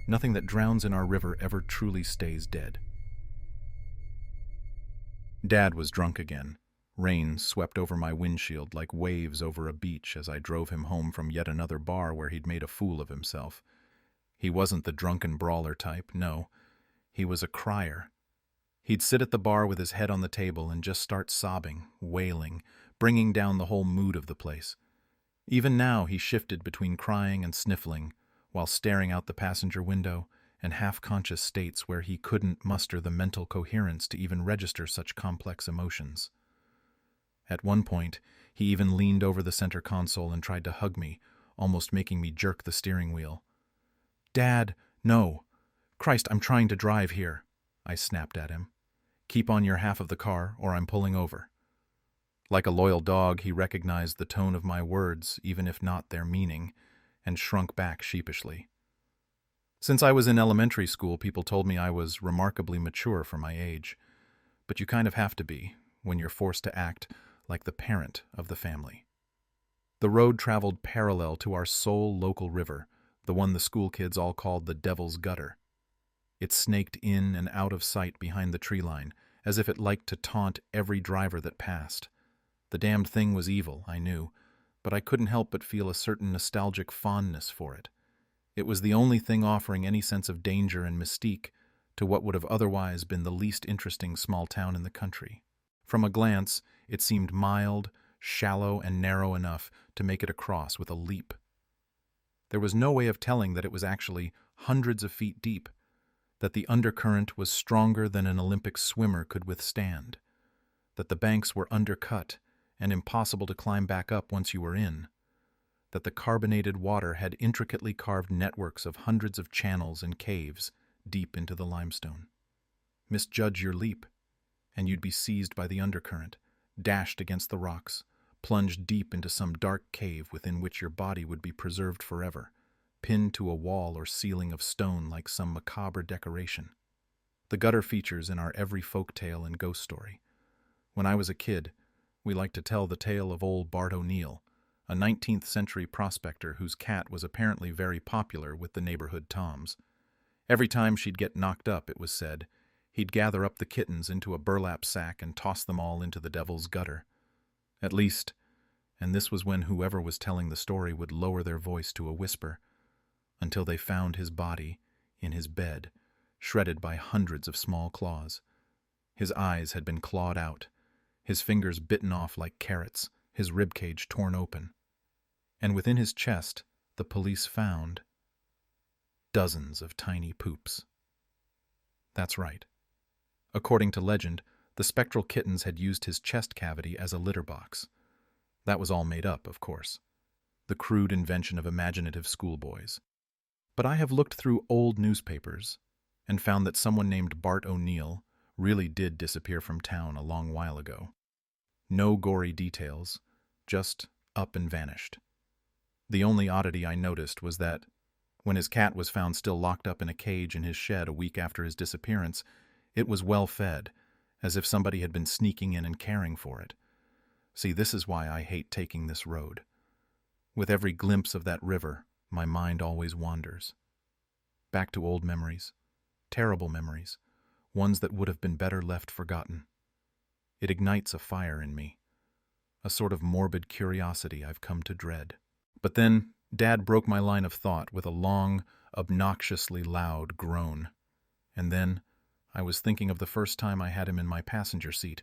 Nothing that drowns in our river ever truly stays dead. Dad was drunk again. Rain swept over my windshield like waves over a beach as I drove him home from yet another bar where he'd made a fool of himself. He wasn't the drunken brawler type, no. He was a crier. He'd sit at the bar with his head on the table and just start sobbing, wailing, bringing down the whole mood of the place. Even now he shifted between crying and sniffling, while staring out the passenger window in half-conscious states where he couldn't muster the mental coherence to even register such complex emotions. At one point, he even leaned over the center console and tried to hug me, almost making me jerk the steering wheel. "Dad, no. Christ, I'm trying to drive here," I snapped at him. "Keep on your half of the car, or I'm pulling over." Like a loyal dog, he recognized the tone of my words, even if not their meaning, and shrunk back sheepishly. Since I was in elementary school, people told me I was remarkably mature for my age. But you kind of have to be, when you're forced to act like the parent of the family. The road traveled parallel to our sole local river, the one the school kids all called the Devil's Gutter. It snaked in and out of sight behind the tree line, as if it liked to taunt every driver that passed. The damned thing was evil, I knew, but I couldn't help but feel a certain nostalgic fondness for it. It was the only thing offering any sense of danger and mystique to what would have otherwise been the least interesting small town in the country. From a glance, it seemed mild, shallow, and narrow enough to make it across with a leap. There was no way of telling that it was actually hundreds of feet deep, that the undercurrent was stronger than an Olympic swimmer could withstand, that the banks were undercut and impossible to climb back up once you were in, that the carbonated water had intricately carved networks of hundreds of channels and caves deep into the limestone. Misjudge your leap, and you'd be seized by the undercurrent, dashed against the rocks, plunged deep into some dark cave within which your body would be preserved forever, pinned to a wall or ceiling of stone like some macabre decoration. The gutter features in our every folk tale and ghost story. When I was a kid, we liked to tell the tale of old Bart O'Neill, a 19th century prospector whose cat was apparently very popular with the neighborhood toms. Every time she'd get knocked up, it was said, he'd gather up the kittens into a burlap sack and toss them all into the Devil's Gutter. At least, and this was when whoever was telling the story would lower their voice to a whisper, until they found his body in his bed, shredded by hundreds of small claws. His eyes had been clawed out, his fingers bitten off like carrots, his ribcage torn open. And within his chest, the police found dozens of tiny poops. That's right. According to legend, the spectral kittens had used his chest cavity as a litter box. That was all made up, of course. The crude invention of imaginative schoolboys. But I have looked through old newspapers and found that someone named Bart O'Neill really did disappear from town a long while ago. No gory details, just up and vanished. The only oddity I noticed was that, when his cat was found still locked up in a cage in his shed a week after his disappearance, it was well fed, as if somebody had been sneaking in and caring for it. See, this is why I hate taking this road. With every glimpse of that river, my mind always wanders. Back to old memories, terrible memories, ones that would have been better left forgotten. It ignites a fire in me, a sort of morbid curiosity I've come to dread. But then, Dad broke my line of thought with a long, obnoxiously loud groan. And then, I was thinking of the first time I had him in my passenger seat,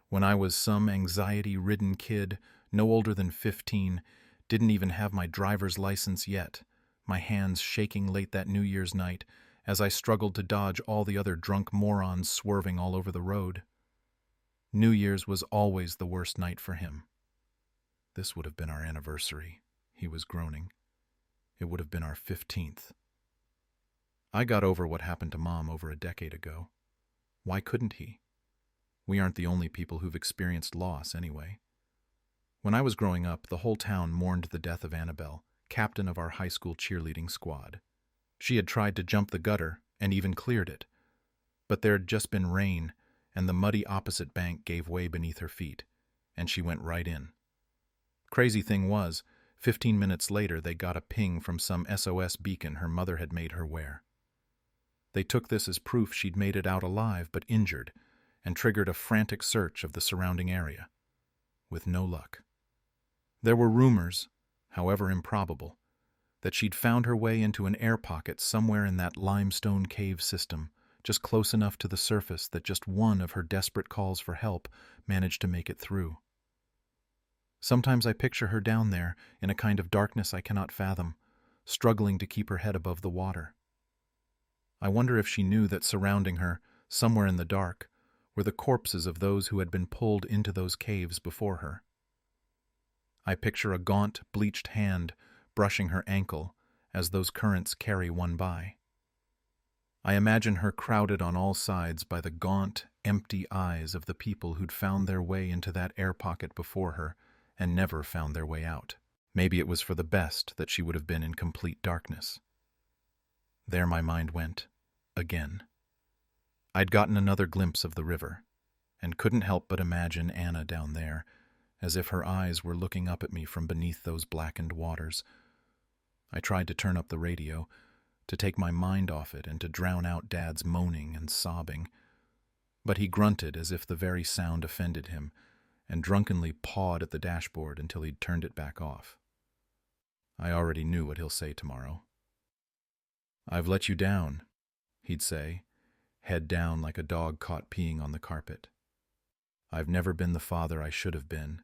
when I was some anxiety-ridden kid, no older than 15, didn't even have my driver's license yet, my hands shaking late that New Year's night as I struggled to dodge all the other drunk morons swerving all over the road. New Year's was always the worst night for him. This would have been our anniversary, he was groaning. It would have been our 15th. I got over what happened to Mom over a decade ago. Why couldn't he? We aren't the only people who've experienced loss, anyway. When I was growing up, the whole town mourned the death of Annabelle, captain of our high school cheerleading squad. She had tried to jump the gutter and even cleared it. But there had just been rain, and the muddy opposite bank gave way beneath her feet, and she went right in. Crazy thing was, 15 minutes later they got a ping from some SOS beacon her mother had made her wear. They took this as proof she'd made it out alive but injured, and triggered a frantic search of the surrounding area. With no luck. There were rumors, however improbable, that she'd found her way into an air pocket somewhere in that limestone cave system, just close enough to the surface that just one of her desperate calls for help managed to make it through. Sometimes I picture her down there, in a kind of darkness I cannot fathom, struggling to keep her head above the water. I wonder if she knew that surrounding her, somewhere in the dark, were the corpses of those who had been pulled into those caves before her. I picture a gaunt, bleached hand brushing her ankle as those currents carry one by. I imagine her crowded on all sides by the gaunt, empty eyes of the people who'd found their way into that air pocket before her and never found their way out. Maybe it was for the best that she would have been in complete darkness. There my mind went, again. I'd gotten another glimpse of the river, and couldn't help but imagine Anna down there, as if her eyes were looking up at me from beneath those blackened waters. I tried to turn up the radio, to take my mind off it and to drown out Dad's moaning and sobbing. But he grunted as if the very sound offended him, and drunkenly pawed at the dashboard until he'd turned it back off. I already knew what he'll say tomorrow. "I've let you down," he'd say, head down like a dog caught peeing on the carpet. "I've never been the father I should have been.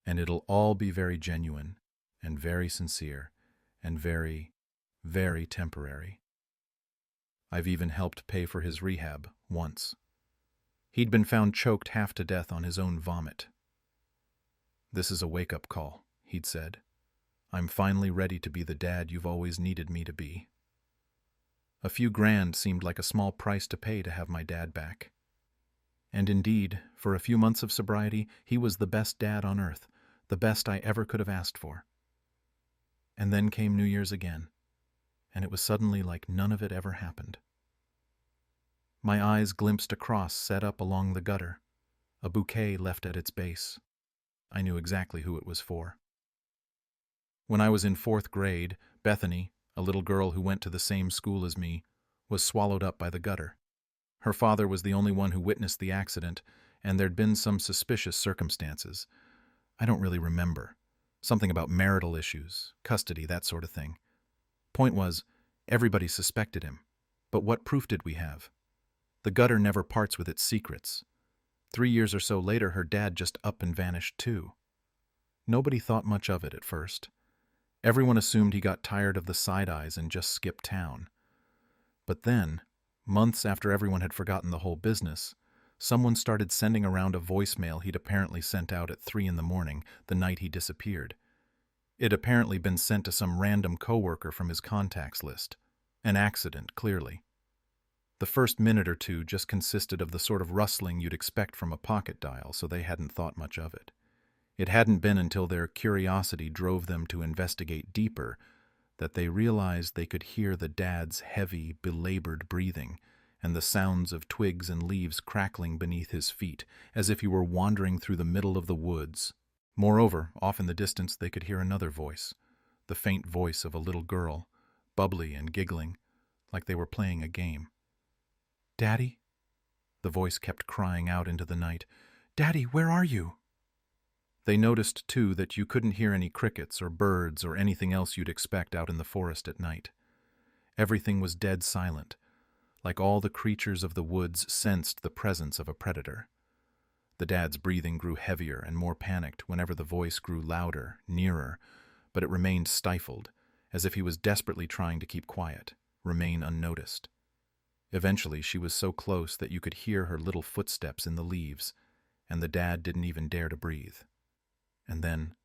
And it'll all be very genuine, and very sincere, and very, very temporary. I've even helped pay for his rehab once. He'd been found choked half to death on his own vomit. This is a wake-up call," he'd said. "I'm finally ready to be the dad you've always needed me to be." A few grand seemed like a small price to pay to have my dad back. And indeed, for a few months of sobriety, he was the best dad on earth, the best I ever could have asked for. And then came New Year's again, and it was suddenly like none of it ever happened. My eyes glimpsed a cross set up along the gutter, a bouquet left at its base. I knew exactly who it was for. When I was in 4th grade, Bethany, a little girl who went to the same school as me, was swallowed up by the gutter. Her father was the only one who witnessed the accident, and there'd been some suspicious circumstances. I don't really remember. Something about marital issues, custody, that sort of thing. Point was, everybody suspected him. But what proof did we have? The gutter never parts with its secrets. 3 years or so later, her dad just up and vanished too. Nobody thought much of it at first. Everyone assumed he got tired of the side-eyes and just skipped town. But then, months after everyone had forgotten the whole business, someone started sending around a voicemail he'd apparently sent out at 3 a.m, the night he disappeared. It'd apparently been sent to some random coworker from his contacts list. An accident, clearly. The first minute or two just consisted of the sort of rustling you'd expect from a pocket dial, so they hadn't thought much of it. It hadn't been until their curiosity drove them to investigate deeper that they realized they could hear the dad's heavy, belabored breathing and the sounds of twigs and leaves crackling beneath his feet, as if he were wandering through the middle of the woods. Moreover, off in the distance they could hear another voice, the faint voice of a little girl, bubbly and giggling, like they were playing a game. "Daddy?" The voice kept crying out into the night. "Daddy, where are you?" They noticed, too, that you couldn't hear any crickets or birds or anything else you'd expect out in the forest at night. Everything was dead silent, like all the creatures of the woods sensed the presence of a predator. The dad's breathing grew heavier and more panicked whenever the voice grew louder, nearer, but it remained stifled, as if he was desperately trying to keep quiet, remain unnoticed. Eventually, she was so close that you could hear her little footsteps in the leaves, and the dad didn't even dare to breathe. And then,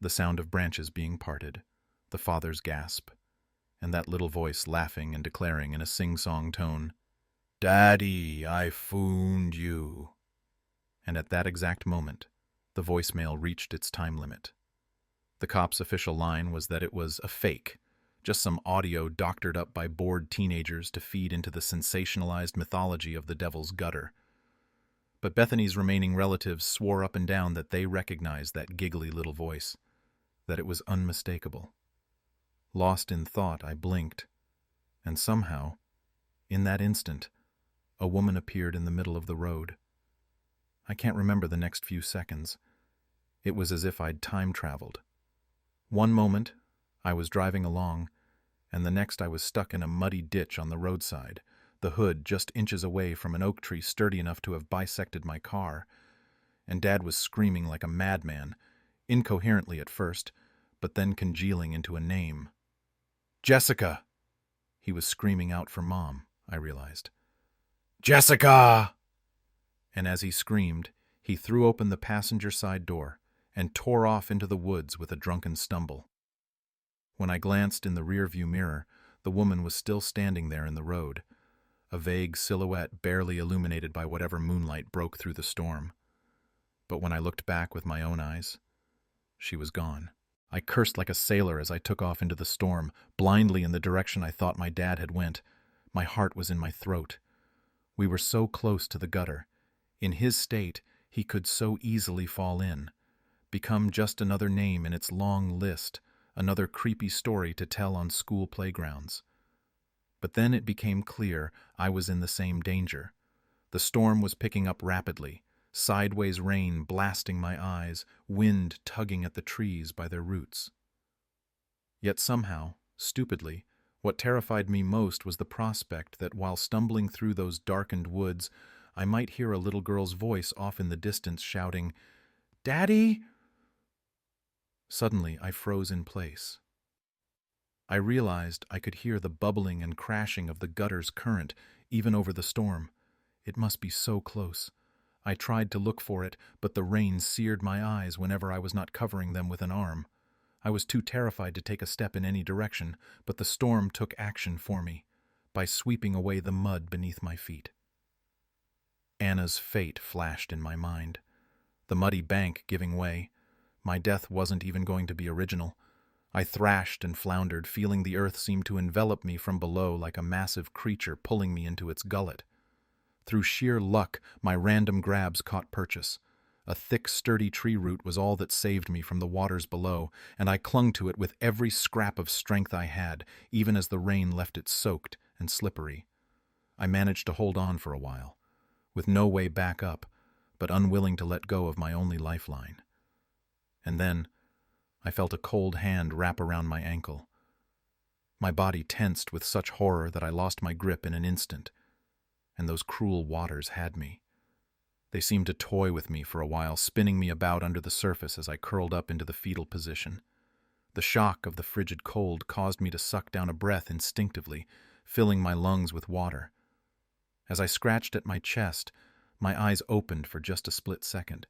the sound of branches being parted, the father's gasp, and that little voice laughing and declaring in a sing-song tone, "Daddy, I found you." And at that exact moment, the voicemail reached its time limit. The cop's official line was that it was a fake, just some audio doctored up by bored teenagers to feed into the sensationalized mythology of the Devil's Gutter. But Bethany's remaining relatives swore up and down that they recognized that giggly little voice, that it was unmistakable. Lost in thought, I blinked, and somehow, In that instant, a woman appeared in the middle of the road. I can't remember the next few seconds. It was as if I'd time traveled. One moment, I was driving along, and the next I was stuck in a muddy ditch on the roadside, the hood just inches away from an oak tree sturdy enough to have bisected my car, and Dad was screaming like a madman, incoherently at first, but then congealing into a name. Jessica! He was screaming out for Mom, I realized. Jessica! And as he screamed, he threw open the passenger side door and tore off into the woods with a drunken stumble. When I glanced in the rearview mirror, the woman was still standing there in the road, a vague silhouette barely illuminated by whatever moonlight broke through the storm. But when I looked back with my own eyes, she was gone. I cursed like a sailor as I took off into the storm, blindly in the direction I thought my dad had went. My heart was in my throat. We were so close to the gutter. In his state, he could so easily fall in, become just another name in its long list, another creepy story to tell on school playgrounds. But then it became clear I was in the same danger. The storm was picking up rapidly, sideways rain blasting my eyes, wind tugging at the trees by their roots. Yet somehow, stupidly, what terrified me most was the prospect that while stumbling through those darkened woods, I might hear a little girl's voice off in the distance shouting, "Daddy!" Suddenly, I froze in place. I realized I could hear the bubbling and crashing of the gutter's current, even over the storm. It must be so close. I tried to look for it, but the rain seared my eyes whenever I was not covering them with an arm. I was too terrified to take a step in any direction, but the storm took action for me, by sweeping away the mud beneath my feet. Anna's fate flashed in my mind. The muddy bank giving way. My death wasn't even going to be original. I thrashed and floundered, feeling the earth seem to envelop me from below like a massive creature pulling me into its gullet. Through sheer luck, my random grabs caught purchase. A thick, sturdy tree root was all that saved me from the waters below, and I clung to it with every scrap of strength I had, even as the rain left it soaked and slippery. I managed to hold on for a while, with no way back up, but unwilling to let go of my only lifeline. And then, I felt a cold hand wrap around my ankle. My body tensed with such horror that I lost my grip in an instant, and those cruel waters had me. They seemed to toy with me for a while, spinning me about under the surface as I curled up into the fetal position. The shock of the frigid cold caused me to suck down a breath instinctively, filling my lungs with water. As I scratched at my chest, my eyes opened for just a split second.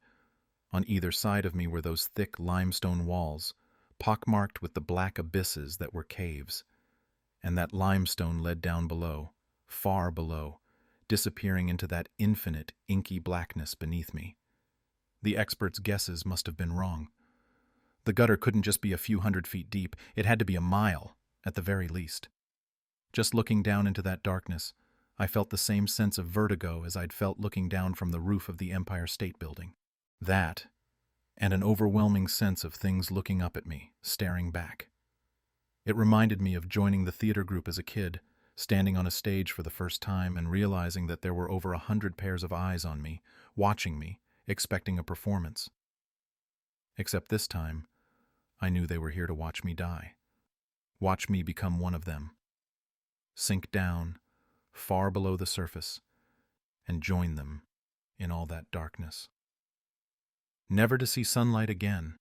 On either side of me were those thick limestone walls, pockmarked with the black abysses that were caves. And that limestone led down below, far below, disappearing into that infinite, inky blackness beneath me. The experts' guesses must have been wrong. The gutter couldn't just be a few 100 feet deep, it had to be a mile, at the very least. Just looking down into that darkness, I felt the same sense of vertigo as I'd felt looking down from the roof of the Empire State Building. That, and an overwhelming sense of things looking up at me, staring back. It reminded me of joining the theater group as a kid, standing on a stage for the first time and realizing that there were over 100 pairs of eyes on me, watching me, expecting a performance. Except this time, I knew they were here to watch me die. Watch me become one of them. Sink down, far below the surface, and join them in all that darkness. Never to see sunlight again,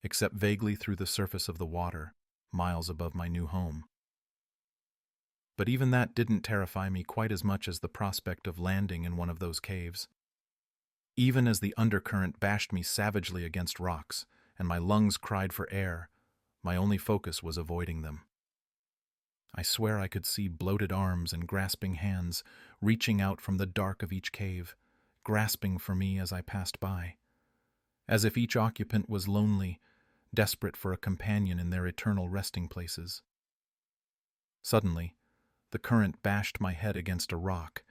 except vaguely through the surface of the water, miles above my new home. But even that didn't terrify me quite as much as the prospect of landing in one of those caves. Even as the undercurrent bashed me savagely against rocks, and my lungs cried for air, my only focus was avoiding them. I swear I could see bloated arms and grasping hands reaching out from the dark of each cave, grasping for me as I passed by, as if each occupant was lonely, desperate for a companion in their eternal resting places. Suddenly, the current bashed my head against a rock,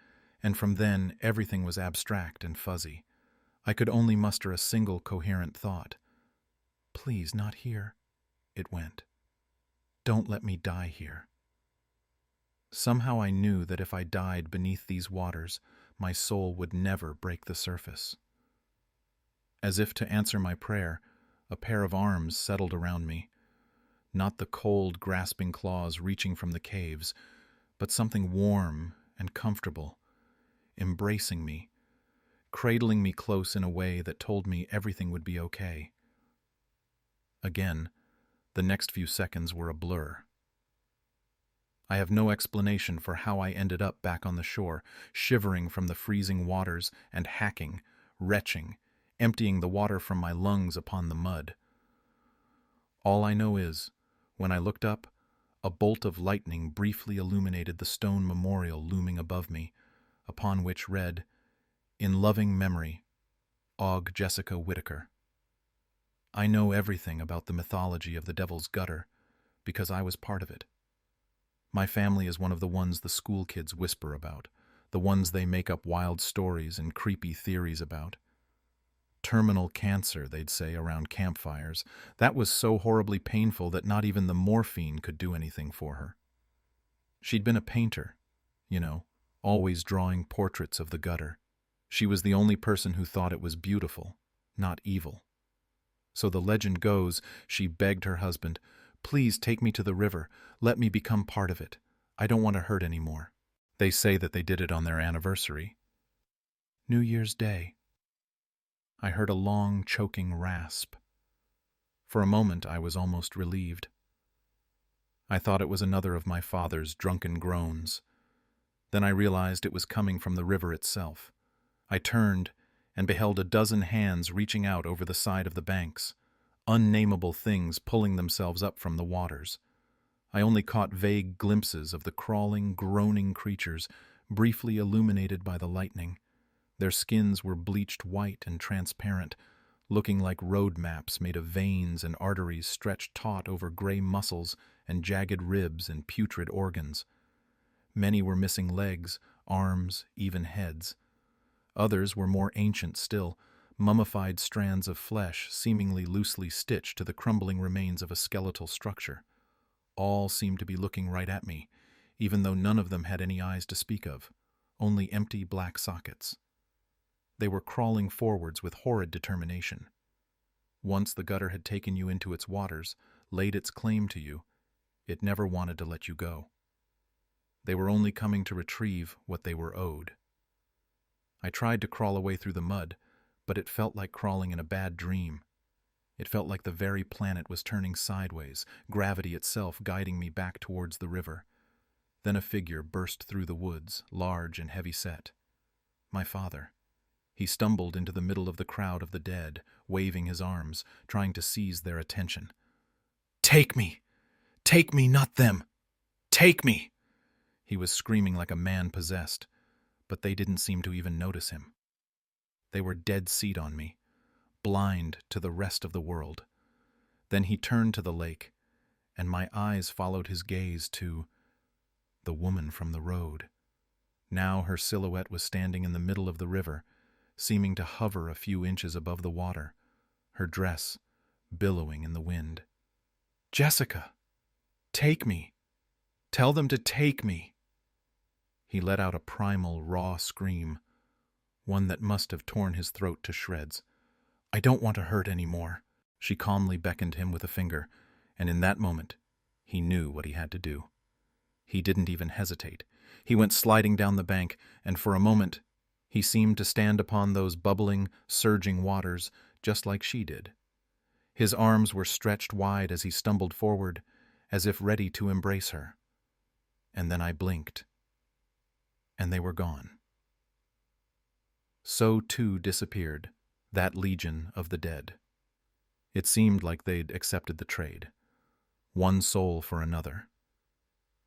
and from then everything was abstract and fuzzy. I could only muster a single coherent thought. "Please, not here," it went. "Don't let me die here." Somehow I knew that if I died beneath these waters, my soul would never break the surface. As if to answer my prayer, a pair of arms settled around me. Not the cold, grasping claws reaching from the caves, but something warm and comfortable, embracing me, cradling me close in a way that told me everything would be okay. Again, the next few seconds were a blur. I have no explanation for how I ended up back on the shore, shivering from the freezing waters and hacking, retching, emptying the water from my lungs upon the mud. All I know is, when I looked up, a bolt of lightning briefly illuminated the stone memorial looming above me, upon which read, "In loving memory, Og Jessica Whitaker." I know everything about the mythology of the Devil's Gutter, because I was part of it. My family is one of the ones the school kids whisper about, the ones they make up wild stories and creepy theories about. Terminal cancer, they'd say around campfires. That was so horribly painful that not even the morphine could do anything for her. She'd been a painter, always drawing portraits of the gutter. She was the only person who thought it was beautiful, not evil. So the legend goes, she begged her husband, "Please take me to the river. Let me become part of it. I don't want to hurt anymore." They say that they did it on their anniversary. New Year's Day. I heard a long, choking rasp. For a moment, I was almost relieved. I thought it was another of my father's drunken groans. Then I realized it was coming from the river itself. I turned and beheld a dozen hands reaching out over the side of the banks, unnameable things pulling themselves up from the waters. I only caught vague glimpses of the crawling, groaning creatures, briefly illuminated by the lightning. Their skins were bleached white and transparent, looking like road maps made of veins and arteries stretched taut over gray muscles and jagged ribs and putrid organs. Many were missing legs, arms, even heads. Others were more ancient still, mummified strands of flesh seemingly loosely stitched to the crumbling remains of a skeletal structure. All seemed to be looking right at me, even though none of them had any eyes to speak of, only empty black sockets. They were crawling forwards with horrid determination. Once the gutter had taken you into its waters, laid its claim to you, it never wanted to let you go. They were only coming to retrieve what they were owed. I tried to crawl away through the mud, but it felt like crawling in a bad dream. It felt like the very planet was turning sideways, gravity itself guiding me back towards the river. Then a figure burst through the woods, large and heavy-set. My father. He stumbled into the middle of the crowd of the dead, waving his arms, trying to seize their attention. "Take me! Take me, not them! Take me!" He was screaming like a man possessed, but they didn't seem to even notice him. They were dead set on me, blind to the rest of the world. Then he turned to the lake, and my eyes followed his gaze to the woman from the road. Now her silhouette was standing in the middle of the river, seeming to hover a few inches above the water, her dress billowing in the wind. "Jessica! Take me! Tell them to take me!" He let out a primal, raw scream, one that must have torn his throat to shreds. "I don't want to hurt any more." She calmly beckoned him with a finger, and in that moment, he knew what he had to do. He didn't even hesitate. He went sliding down the bank, and for a moment, he seemed to stand upon those bubbling, surging waters just like she did. His arms were stretched wide as he stumbled forward, as if ready to embrace her. And then I blinked, and they were gone. So too disappeared that legion of the dead. It seemed like they'd accepted the trade. One soul for another.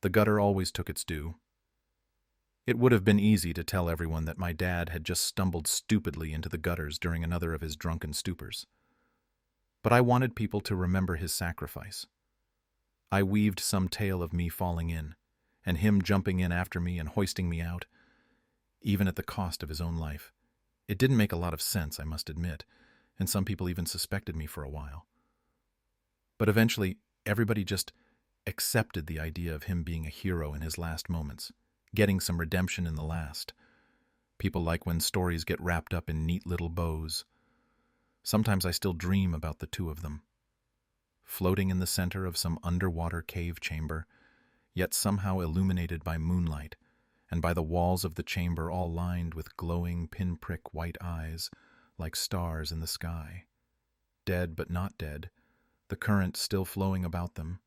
The gutter always took its due. It would have been easy to tell everyone that my dad had just stumbled stupidly into the gutters during another of his drunken stupors. But I wanted people to remember his sacrifice. I weaved some tale of me falling in, and him jumping in after me and hoisting me out, even at the cost of his own life. It didn't make a lot of sense, I must admit, and some people even suspected me for a while. But eventually, everybody just accepted the idea of him being a hero in his last moments, getting some redemption in the last. People like when stories get wrapped up in neat little bows. Sometimes I still dream about the two of them, floating in the center of some underwater cave chamber, yet somehow illuminated by moonlight, and by the walls of the chamber all lined with glowing pinprick white eyes like stars in the sky. Dead but not dead, the current still flowing about them,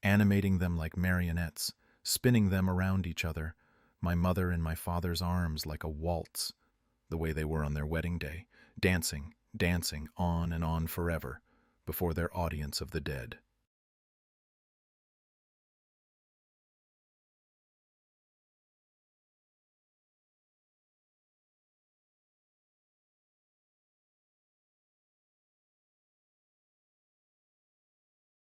animating them like marionettes, spinning them around each other, my mother in my father's arms like a waltz, the way they were on their wedding day, dancing, dancing on and on forever before their audience of the dead.